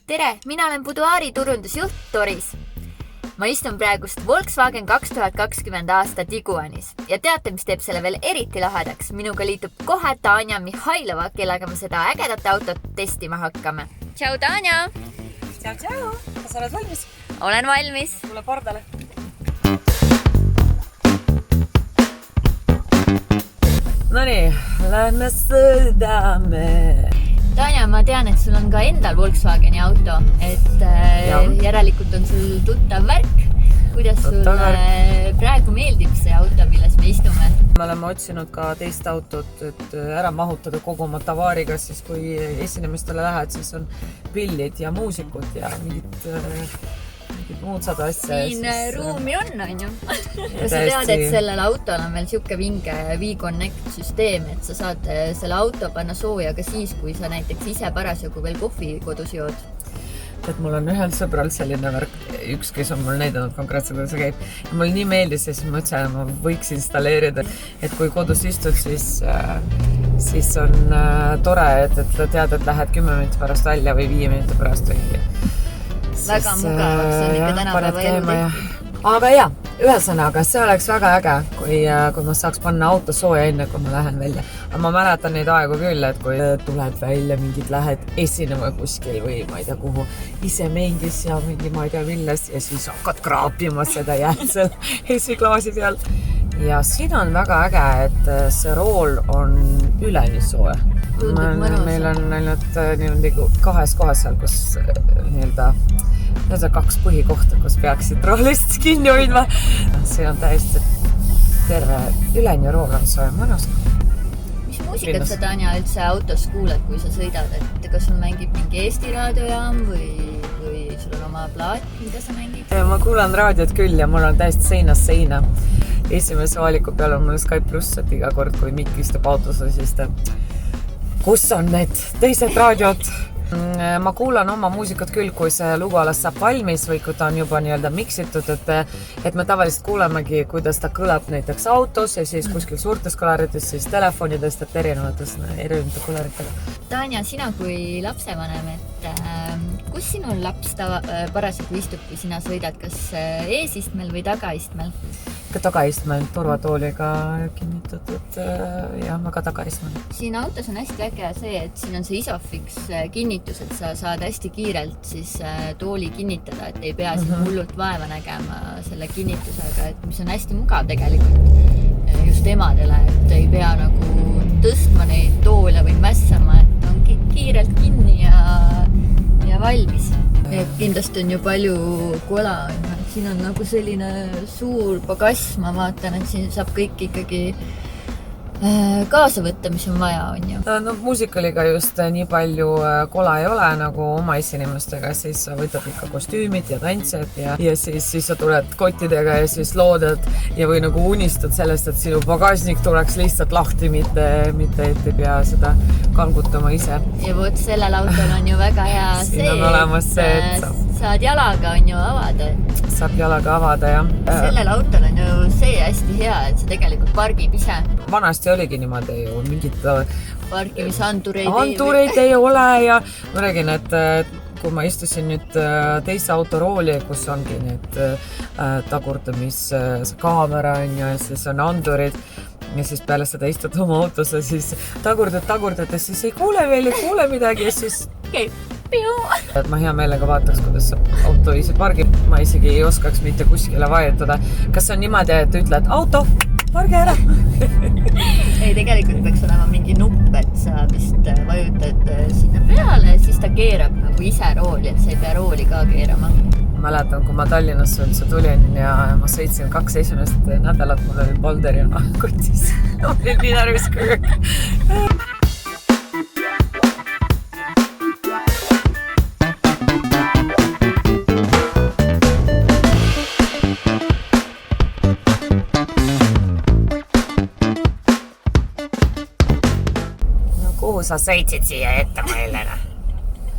Tere, mina olen Buduaari turundusjuht Doris. Ma istun praegust Volkswagen 2020 aasta Tiguanis ja teate, mis teeb selle veel eriti lahedaks? Minuga liitub kohe Tanja Mihhailova, kellega me seda ägedat autot testima hakkame. Tšau, Tanja! Tšau! Kas oled valmis? Olen valmis. Tule pardale. Nonii, lähme sõidame. Tanja, ma tean, et sul on ka endal Volkswageni auto, et järelikult on sul tuttav värk. Kuidas sul praegu meeldib see auto, milles me istume? Me oleme otsinud ka teist autot, et ära mahutada kogu oma tavaariga, siis kui esinemistele lähed, siis on pillid ja muusikud ja mingid muud sada asja. Siin ruumi on ju. Sa tead, et sellel autol on veel siuke vinge V-Connect süsteem, et sa saad selle auto panna sooja ka siis, kui sa näiteks ise parasjagu veel kohvi kodus jood. Et mul on ühel sõbral selline värk, üks, kes on mul näidanud konkreetselt, kuidas see käib. Ja mul nii meeldis ja siis ma ütlesin, et ma võiks installeerida, et kui kodus istud, siis on tore, et tead, et lähed 10 minutit pärast välja või 5 minutit pärast või väga mugavaks on ikka tänapäeva elu. Aga jah, ühesõnaga, see oleks väga äge, kui ma saaks panna auto sooja enne, kui ma lähen välja. Aga ma mäletan neid aegu küll, et kui tuled välja, mingid lähed esinema kuskil või ma ei tea kuhu, ise mingis ja mingi ma ei tea milles ja siis hakkad kraapima seda jääd seal esiklaasi peal. Ja siin on väga äge, et see rool on üleni sooja. Meil on ainult kahes kohas seal, kus need on 2 põhikohta, kus peaksid roolist kinni hoidma. See on täiesti terve üleni rool on sooja mõnus. Mis muusikat sa, Tanja, üldse autos kuuled, kui sa sõidad? Et kas sul mängib mingi Eesti raadiojaam või sul on oma plaat, mida sa mängid? Ma kuulan raadiot küll ja mul on täiesti seinast seina. Esimese valiku peal on mul Skype Plus, et iga kord, kui Mikk istub autos, siis kus on need teised raadiod? Ma kuulan oma muusikat küll, kui see lugu alles saab valmis või kui ta on juba miksitud, et me tavaliselt kuulemegi, kuidas ta kõlab näiteks autos ja siis kuskil suurtes kõlarites, siis telefonidest, et erinevate kõlaritega. Tanja, sina kui lapsevanem, et kus sinul laps parasjagu istub, kui sina sõidad, kas eesistmel või tagaistmel? Ka tagaistmel, turvatooliga kinnitatud ja ma ka tagaistmel. Siin autos on hästi äge see, et siin on see Isofix kinnitus, et sa saad hästi kiirelt siis tooli kinnitada, et ei pea siin hullult vaeva nägema selle kinnitusega, et mis on hästi mugav tegelikult just emadele, et ei pea nagu tõstma neid toole või mässama, et on kiirelt kinni ja valmis. Et kindlasti on ju palju kola, siin on nagu selline suur bagass, ma vaatan, et siin saab kõik ikkagi kaasa võtta, mis on vaja, on ju. No muusikaliga just nii palju kola ei ole nagu oma esinimustega, siis sa võtad ikka kostüümid ja tantsijad ja siis sa tuled kottidega ja siis loodad ja või nagu unistad sellest, et sinu bagasnik tuleks lihtsalt lahti, mitte et ei pea seda kalgutama ise. Ja võt, sellel autol on ju väga hea siin on olemas see, et saad jalaga on ju avada. Saab jalaga avada, jah. Sellel autol on ju see hästi hea, et see tegelikult pargib ise. Vanasti oligi niimoodi ju mingid parkimisandureid ei ole ja ma räägin, et kui ma istusin nüüd teise autorooli, kus ongi need tagurdamiskaamera ja siis on andurid ja siis peale seda istud oma autos ja siis tagurdad ja siis ei kuule midagi ja siis käib. Et ma hea meelega vaataks, kuidas auto ise pargib. Ma isegi ei oskaks mitte kuskile vajutada. Kas on niimoodi, et ütled auto, pargi ära? Ei, tegelikult peaks olema mingi nupp, et sa vist vajutad sinna peale, siis ta keerab nagu ise rooli, et sa ei pea rooli ka keerama. Mäletan, kui ma Tallinnasse üldse tulin ja ma sõitsin 2 esimest nädalat, mul oli Boulder ja kotis. Olin nii närvis kõik. Kuhu sa sõitsid siia ette meilena?